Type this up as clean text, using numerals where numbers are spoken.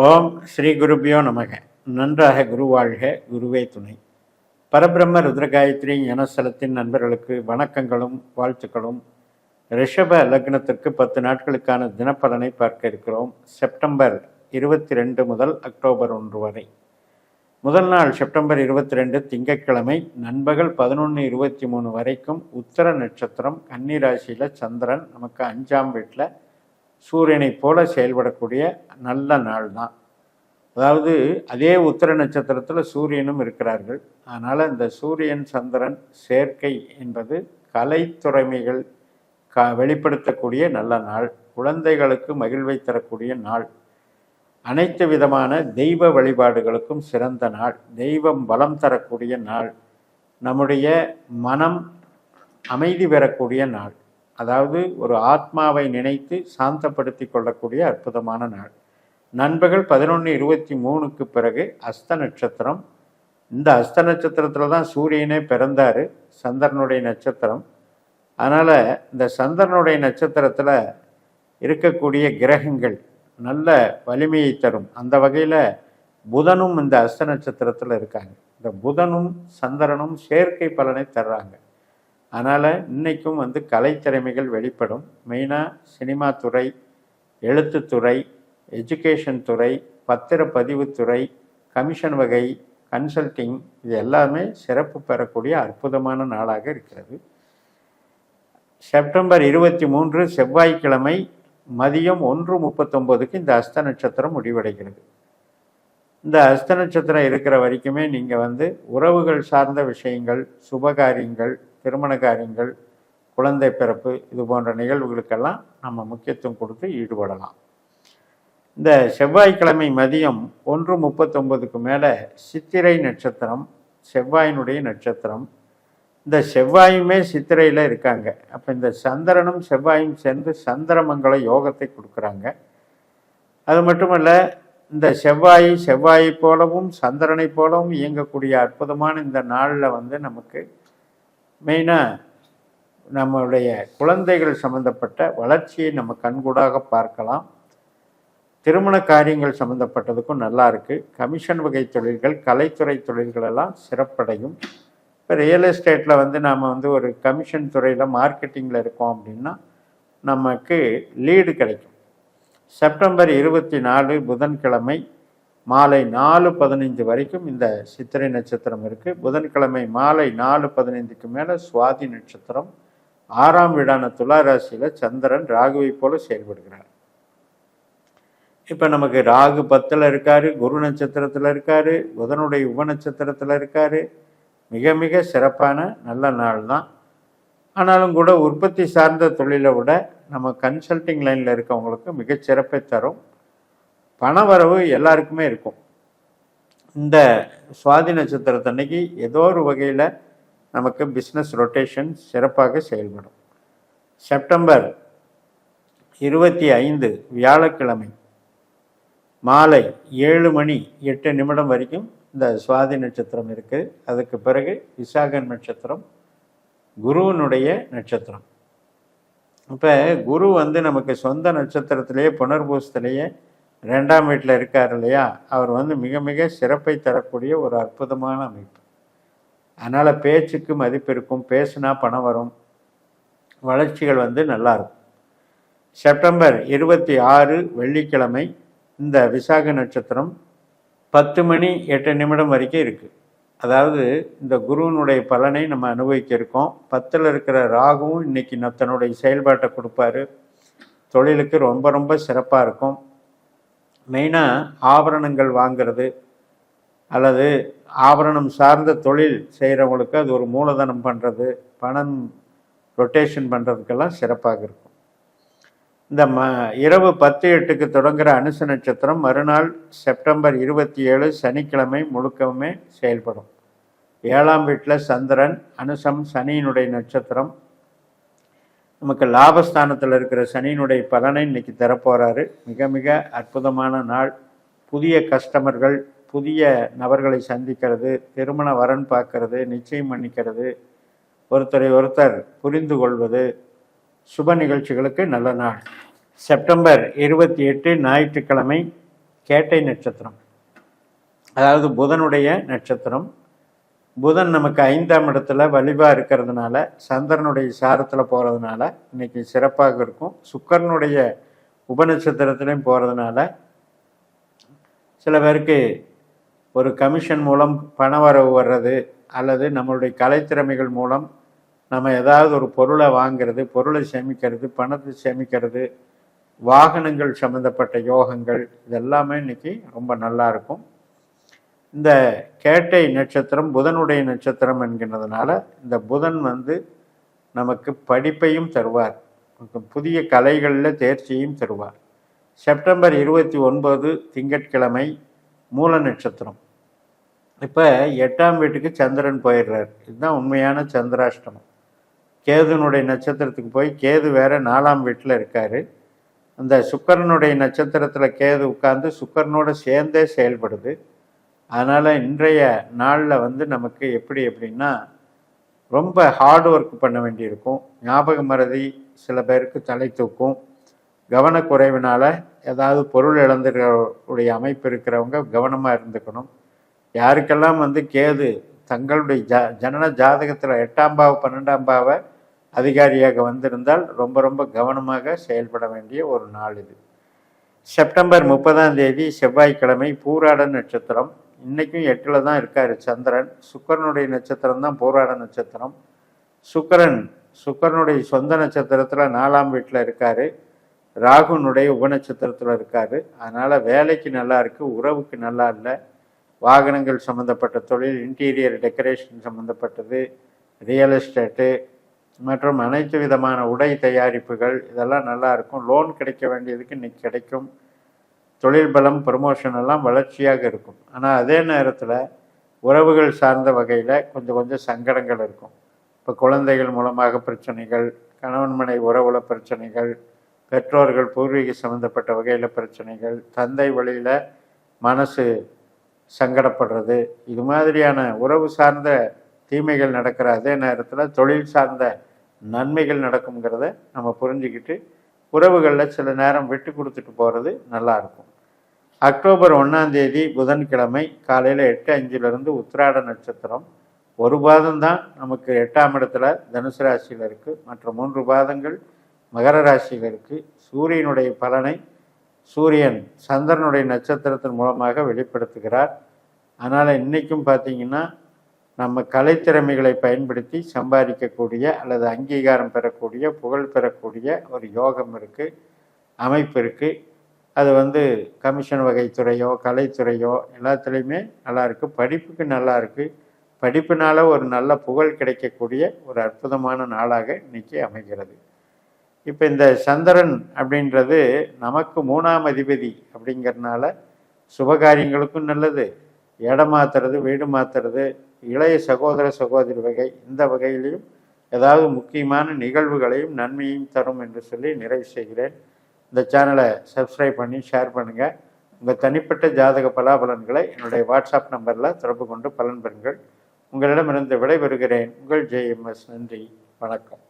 ஓம் ஸ்ரீ குருபியோ நமக. நன்றாக குருவாழ்க, குருவே துணை. பரபிரம்ம ருத்ரகாயத்ரி ஞானஸ்தலத்தின் நண்பர்களுக்கு வணக்கங்களும் வாழ்த்துக்களும். ரிஷப லக்னத்திற்கு 10 நாட்களுக்கான தினப்பலனை பார்க்க இருக்கிறோம். செப்டம்பர் 22 முதல் அக்டோபர் 1 வரை. முதல் நாள் செப்டம்பர் 22 திங்கட்கிழமை நண்பகல் 11:23 வரைக்கும் உத்தர நட்சத்திரம், கன்னி ராசியில் சந்திரன் நமக்கு 5ஆம் வீட்டில் சூரியனை போல செயல்படக்கூடிய நல்ல நாள் தான். அதாவது அதே உத்தர நட்சத்திரத்தில் சூரியனும் இருக்கிறார்கள். அதனால் இந்த சூரியன் சந்திரன் சேர்க்கை என்பது கலைத்துறைமைகள் வெளிப்படுத்தக்கூடிய நல்ல நாள். குழந்தைகளுக்கு மகிழ்வை தரக்கூடிய நாள். அனைத்து விதமான தெய்வ வழிபாடுகளுக்கும் சிறந்த நாள். தெய்வம் பலம் தரக்கூடிய நாள். நம்முடைய மனம் அமைதி பெறக்கூடிய நாள். அதாவது ஒரு ஆத்மாவை நினைத்து சாந்தப்படுத்தி கொள்ளக்கூடிய அற்புதமான நாள். நண்பகல் 11:23 பிறகு அஸ்த நட்சத்திரம். இந்த அஸ்த நட்சத்திரத்தில் தான் சூரியனே பிறந்தார், சந்திரனுடைய நட்சத்திரம். அதனால் இந்த சந்திரனுடைய நட்சத்திரத்தில் இருக்கக்கூடிய கிரகங்கள் நல்ல வலிமையை தரும். அந்த வகையில் புதனும் இந்த அஸ்த நட்சத்திரத்தில் இருக்காங்க. இந்த புதனும் சந்திரனும் சேர்க்கை பலனை தர்றாங்க. அதனால் இன்றைக்கும் கலைத்திறமைகள் வெளிப்படும். மெயினாக சினிமா துறை, எழுத்துத்துறை, எஜுகேஷன் துறை, பத்திரப்பதிவுத்துறை, கமிஷன் வகை, கன்சல்டிங், இது எல்லாமே சிறப்பு பெறக்கூடிய அற்புதமான நாளாக இருக்கிறது. செப்டம்பர் 23 செவ்வாய்க்கிழமை மதியம் 1:39 இந்த அஸ்த நட்சத்திரம் முடிவடைகிறது. இந்த அஸ்த நட்சத்திரம் இருக்கிற வரைக்குமே நீங்கள் உறவுகள் சார்ந்த விஷயங்கள், சுபகாரியங்கள், திருமண காரியங்கள், குழந்தை பிறப்பு, இது போன்ற நிகழ்வுகளுக்கெல்லாம் நம்ம முக்கியத்துவம் கொடுத்து ஈடுபடலாம். இந்த செவ்வாய்க்கிழமை மதியம் 1:39 மேலே சித்திரை நட்சத்திரம், செவ்வாயினுடைய நட்சத்திரம். இந்த செவ்வாயுமே சித்திரையில் இருக்காங்க. அப்போ இந்த சந்திரனும் செவ்வாயும் சேர்ந்து சந்திரமங்கல யோகத்தை கொடுக்குறாங்க. அது மட்டுமல்ல, இந்த செவ்வாயை போலவும் சந்திரனை போலவும் இயங்கக்கூடிய அற்புதமான இந்த நாளில் நமக்கு மெயினாக நம்மளுடைய குழந்தைகள் சம்மந்தப்பட்ட வளர்ச்சியை நம்ம கண்கூடாக பார்க்கலாம். திருமண காரியங்கள் சம்மந்தப்பட்டதுக்கும் நல்லா இருக்குது. கமிஷன் வகை தொழில்கள், கலைத்துறை தொழில்களெல்லாம் சிறப்படையும். இப்போ ரியல் எஸ்டேட்டில் நாம் ஒரு கமிஷன் துறையில் மார்க்கெட்டிங்கில் இருக்கோம் அப்படின்னா நமக்கு லீடு கிடைக்கும். செப்டம்பர் 24 புதன்கிழமை மாலை 4:15 வரைக்கும் இந்த சித்திரை நட்சத்திரம் இருக்குது. புதன்கிழமை மாலை 4:15 மேலே சுவாதி நட்சத்திரம், 6ஆம் வீடான துலா ராசியில் சந்திரன் ராகுவை போல செயல்படுகிறார். இப்போ நமக்கு ராகு 10ல் இருக்கார், குரு நட்சத்திரத்தில் இருக்கார், புதனுடைய உப நட்சத்திரத்தில் இருக்கார். மிக மிக சிறப்பான நல்ல நாள் தான். ஆனாலும் கூட உற்பத்தி சார்ந்த தொழிலை விட நம்ம கன்சல்டிங் லைனில் இருக்கவங்களுக்கு மிகச்சிறப்பை தரும். பணவரவு எல்லாருக்குமே இருக்கும். இந்த சுவாதி நட்சத்திரத்தன்னைக்கு ஏதோ ஒரு வகையில் நமக்கு பிஸ்னஸ் ரொட்டேஷன் சிறப்பாக செயல்படும். செப்டம்பர் 25 வியாழக்கிழமை மாலை 7:08 வரைக்கும் இந்த சுவாதி நட்சத்திரம் இருக்குது. அதுக்கு பிறகு விசாக நட்சத்திரம், குருவனுடைய நட்சத்திரம். இப்போ குரு நமக்கு சொந்த நட்சத்திரத்திலேயே புனர்பூசத்திலேயே 2ஆம் வீட்டில் இருக்கார் இல்லையா, அவர் மிக மிக சிறப்பை தரக்கூடிய ஒரு அற்புதமான அமைப்பு. அதனால் பேச்சுக்கு மதிப்பு இருக்கும், பேசுனா பணம் வரும், வளர்ச்சிகள் நல்லாயிருக்கும். செப்டம்பர் 26 வெள்ளிக்கிழமை இந்த விசாக நட்சத்திரம் 10:08 வரைக்கும் இருக்குது. அதாவது இந்த குருவினுடைய பலனை நம்ம அனுபவிக்க இருக்கோம். 10ல் இருக்கிற ராகுவும் இன்றைக்கி தன்னுடைய செயல்பாட்டை கொடுப்பாரு. தொழிலுக்கு ரொம்ப ரொம்ப சிறப்பாக இருக்கும். மெயினாக ஆபரணங்கள் வாங்கிறது அல்லது ஆபரணம் சார்ந்த தொழில் செய்கிறவங்களுக்கு அது ஒரு மூலதனம் பண்ணுறது, பணம் ரொட்டேஷன் பண்ணுறதுக்கெல்லாம் சிறப்பாக இருக்கும். இந்த இரவு 10:08 தொடங்குகிற அனுச நட்சத்திரம் மறுநாள் செப்டம்பர் 27 சனிக்கிழமை முழுக்கவுமே செயல்படும். 7ஆம் வீட்டில் சந்திரன், அனுசம் சனியினுடைய நட்சத்திரம். நமக்கு லாபஸ்தானத்தில் இருக்கிற சனியினுடைய பலனை இன்னைக்கு தரப்போகிறாரு. மிக மிக அற்புதமான நாள். புதிய கஸ்டமர்கள், புதிய நபர்களை சந்திக்கிறது, திருமண வரன் பார்க்கறது, நிச்சயம் பண்ணிக்கிறது, ஒருத்தரை ஒருத்தர் புரிந்து கொள்வது, சுப நிகழ்ச்சிகளுக்கு நல்ல நாள். செப்டம்பர் 28 ஞாயிற்றுக்கிழமை கேட்டை நட்சத்திரம், அதாவது புதனுடைய நட்சத்திரம். புதன் நமக்கு 5ஆம் இடத்துல வலிவாக இருக்கிறதுனால, சந்திரனுடைய சாரத்தில் போகிறதுனால இன்னைக்கு சிறப்பாக இருக்கும். சுக்கரனுடைய உபநட்சத்திரத்திலையும் போகிறதுனால சில பேருக்கு ஒரு கமிஷன் மூலம் பணவரவு வர்றது, அல்லது நம்மளுடைய கலைத்திறமைகள் மூலம் நம்ம ஏதாவது ஒரு பொருளை வாங்கிறது, பொருளை சேமிக்கிறது, பணத்தை சேமிக்கிறது, வாகனங்கள் சம்மந்தப்பட்ட யோகங்கள், இதெல்லாமே இன்னைக்கு ரொம்ப நல்லா இருக்கும். இந்த கேட்டை நட்சத்திரம் புதனுடைய நட்சத்திரம் என்கிறதுனால இந்த புதன் நமக்கு படிப்பையும் தருவார், புதிய கலைகளில் தேர்ச்சியையும் தருவார். செப்டம்பர் 29 திங்கட்கிழமை மூல நட்சத்திரம். இப்போ 8ஆம் வீட்டுக்கு சந்திரன் போயிடுறார். இதுதான் உண்மையான சந்திராஷ்டமம். கேதுனுடைய நட்சத்திரத்துக்கு போய் கேது வேற 4ஆம் வீட்டில் இருக்கார். அந்த சுக்கரனுடைய நட்சத்திரத்தில் கேது உட்கார்ந்து சுக்கரனோட சேர்ந்தே செயல்படுது. அதனால் இன்றைய நாளில் நமக்கு எப்படின்னா ரொம்ப ஹார்ட் ஒர்க் பண்ண வேண்டியிருக்கும். ஞாபக மறதி சில பேருக்கு தலை தூக்கும். கவனக்குறைவினால் ஏதாவது பொருள் இழந்துடைய அமைப்பு இருக்கிறவங்க கவனமாக இருந்துக்கணும். யாருக்கெல்லாம் கேது தங்களுடைய ஜனன ஜாதகத்தில் 8ஆம் பாவ 12ஆம் பாவ அதிகாரியாக வந்திருந்தால் ரொம்ப ரொம்ப கவனமாக செயல்பட வேண்டிய ஒரு நாள் இது. செப்டம்பர் 30ஆம் தேதி செவ்வாய்க்கிழமை பூராட நட்சத்திரம். இன்றைக்கும் 8ல் தான் இருக்கார் சந்திரன். சுக்கரனுடைய நட்சத்திரம் தான் பூராட நட்சத்திரம். சுக்கரனுடைய சொந்த நட்சத்திரத்தில் 4ஆம் வீட்டில் இருக்கார். ராகுனுடைய உபநட்சத்திரத்தில் இருக்கார். அதனால் வேலைக்கு நல்லா இருக்குது, உறவுக்கு நல்லா இல்லை. வாகனங்கள் சம்மந்தப்பட்ட தொழில், இன்டீரியர் டெக்கரேஷன் சம்மந்தப்பட்டது, ரியல் எஸ்டேட்டு மற்றும் அனைத்து விதமான உடை தயாரிப்புகள், இதெல்லாம் நல்லா இருக்கும். லோன் கிடைக்க வேண்டியதுக்கு இன்றைக்கி கிடைக்கும். தொழில் பலம், ப்ரமோஷன் எல்லாம் வளர்ச்சியாக இருக்கும். ஆனால் அதே நேரத்தில் உறவுகள் சார்ந்த வகையில் கொஞ்சம் சங்கடங்கள் இருக்கும். இப்போ குழந்தைகள் மூலமாக பிரச்சனைகள், கணவன் மனை உறவுல பிரச்சனைகள், பெற்றோர்கள் பூர்வீக சம்மந்தப்பட்ட வகையில் பிரச்சனைகள், தந்தை வழியில் மனசு சங்கடப்படுறது, இது மாதிரியான உறவு சார்ந்த தீமைகள் நடக்கிற அதே நேரத்தில் தொழில் சார்ந்த நன்மைகள் நடக்குங்கிறத நம்ம புரிஞ்சுக்கிட்டு உறவுகளில் சில நேரம் விட்டு கொடுத்துட்டு போகிறது நல்லாயிருக்கும். அக்டோபர் 1ஆம் தேதி புதன்கிழமை காலையில் 8:05 உத்திராட நட்சத்திரம். ஒரு பாதம் தான் நமக்கு 8ஆம் இடத்துல தனுசு ராசியில் இருக்குது. மற்ற 3 பாதங்கள் மகர ராசியில் இருக்குது. சூரியனுடைய பலனை சூரியன் சந்திரனுடைய நட்சத்திரத்தின் மூலமாக வெளிப்படுத்துகிறார். அதனால் இன்றைக்கும் பார்த்திங்கன்னா நம்ம கலைத்திறமைகளை பயன்படுத்தி சம்பாதிக்கக்கூடிய அல்லது அங்கீகாரம் பெறக்கூடிய, புகழ் பெறக்கூடிய ஒரு யோகம் இருக்குது, அமைப்பு இருக்குது. அது கமிஷன் வகைத்துறையோ கலைத்துறையோ எல்லாத்துலேயுமே நல்லா இருக்குது. படிப்புக்கு நல்லா இருக்குது. படிப்பினால் ஒரு நல்ல புகழ் கிடைக்கக்கூடிய ஒரு அற்புதமான நாளாக இன்றைக்கி அமைகிறது. இப்போ இந்த சந்திரன் அப்படின்றது நமக்கு 3ஆம் அதிபதி அப்படிங்கிறதுனால சுபகாரியங்களுக்கும் நல்லது, இடம் மாற்றுறது, வீடு மாற்றுறது, இளைய சகோதர சகோதரி வகை, இந்த வகையிலையும் ஏதாவது முக்கியமான நிகழ்வுகளையும் நன்மையும் தரும் என்று சொல்லி நிறைவு செய்கிறேன். இந்த சேனலை சப்ஸ்கிரைப் பண்ணி ஷேர் பண்ணுங்கள். உங்கள் தனிப்பட்ட ஜாதக பலாபலன்களை என்னுடைய வாட்ஸ்அப் நம்பரில் தொடர்பு கொண்டு பலன் பெறுங்கள். உங்களிடமிருந்து விடைபெறுகிறேன். உங்கள் JMS. நன்றி, வணக்கம்.